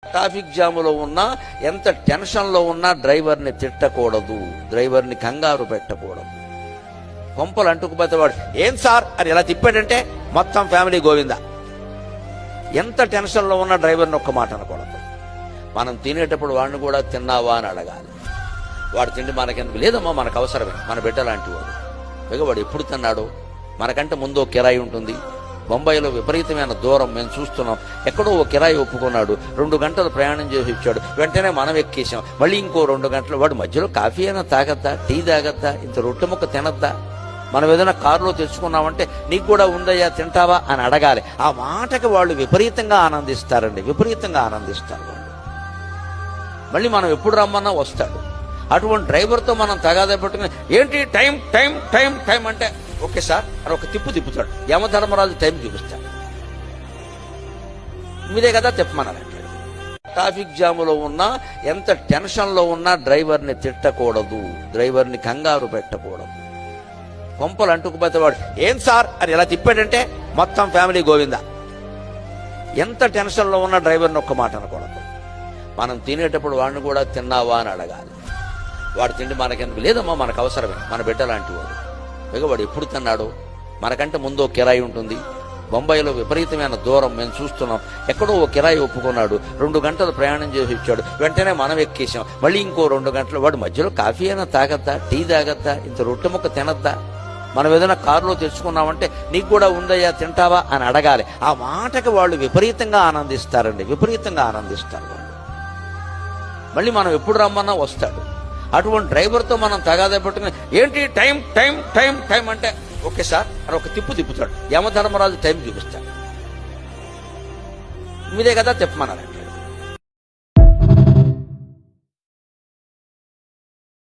Traffic జాములో ఉన్నా, ఎంత టెన్షన్లో ఉన్నా డ్రైవర్ని తిట్టకూడదు, డ్రైవర్ని కంగారు పెట్టకూడదు. కొంపలు అంటుకుపోతే వాడు ఏం సార్ అని ఇలా తిప్పాడంటే మొత్తం ఫ్యామిలీ గోవిందా. ఎంత టెన్షన్లో ఉన్నా డ్రైవర్ని ఒక్క మాట అనకూడదు. మనం తినేటప్పుడు వాడిని కూడా తిన్నావా అని అడగాలి. వాడు తిండి మనకెందుకు, లేదమ్మా మనకు అవసరమే, మన బిడ్డ లాంటి వాడు. పైగా వాడు ఎప్పుడు తిన్నాడు, మనకంటే ముందు ఓ కిరాయి ఉంటుంది. బొంబాయిలో విపరీతమైన దూరం మేము చూస్తున్నాం. ఎక్కడో ఓ కిరాయి ఒప్పుకున్నాడు, 2 గంటలు ప్రయాణం చేసి ఇచ్చాడు. వెంటనే మనం ఎక్కేసాం. మళ్ళీ ఇంకో 2 గంటలు. వాడు మధ్యలో కాఫీ అయినా తాగద్దా, టీ తాగద్దా, ఇంత రొట్టె ముక్క తినద్దా? మనం ఏదైనా కారులో తెచ్చుకున్నామంటే నీకు కూడా ఉందయ్యా తింటావా అని అడగాలి. ఆ మాటకి వాళ్ళు విపరీతంగా ఆనందిస్తారండి, విపరీతంగా ఆనందిస్తారు వాళ్ళు. మళ్ళీ మనం ఎప్పుడు రమ్మన్నా వస్తాడు. అటువంటి డ్రైవర్తో మనం తగాదా పెట్టుకుని ఏంటి టైం టైం టైం టైం అంటే ఓకే సార్ అని ఒక తిప్పుతాడు. యమధర్మరాజు టైం చూపిస్తాడు. మీదే కదా తిప్పమన్నారంటాడు. ట్రాఫిక్ జాములో ఉన్నా, ఎంత టెన్షన్లో ఉన్నా డ్రైవర్ని తిట్టకూడదు, డ్రైవర్ని కంగారు పెట్టకూడదు. కొంపలు అంటుకుపోతే వాడు ఏం సార్ అని ఇలా తిప్పాడంటే మొత్తం ఫ్యామిలీ గోవిందా. ఎంత టెన్షన్లో ఉన్నా డ్రైవర్ని ఒక్క మాట అనకూడదు. మనం తినేటప్పుడు వాడిని కూడా తిన్నావా అని అడగాలి. వాడు తిండి మనకెందుకు, లేదమ్మా మనకు అవసరమే, మన బిడ్డ లాంటి వాడు. పైగా వాడు ఎప్పుడు తిన్నాడు, మనకంటే ముందు ఓ కిరాయి ఉంటుంది. బొంబాయిలో విపరీతమైన దూరం మేము చూస్తున్నాం. ఎక్కడో ఓ కిరాయి ఒప్పుకున్నాడు, 2 గంటలు ప్రయాణం చేసి ఇచ్చాడు. వెంటనే మనం ఎక్కేసాం. మళ్ళీ ఇంకో 2 గంటలు. వాడు మధ్యలో కాఫీ అయినా తాగద్దా, టీ తాగద్దా, ఇంత రొట్టె ముక్క తినద్దా? మనం ఏదైనా కారులో తెచ్చుకున్నామంటే నీకు కూడా ఉందయ్యా తింటావా అని అడగాలి. ఆ మాటకి వాళ్ళు విపరీతంగా ఆనందిస్తారండి, విపరీతంగా ఆనందిస్తారు వాళ్ళు. మళ్ళీ మనం ఎప్పుడు రమ్మన్నా వస్తాడు. అటువంటి డ్రైవర్తో మనం తగాదా పెట్టుకుని ఏంటి టైం టైం టైం టైం అంటే ఓకే సార్ అని ఒక తిప్పుతాడు. యమధర్మరాజు టైం చూపిస్తాడు. మీదే కదా తిప్పమన్నారంట.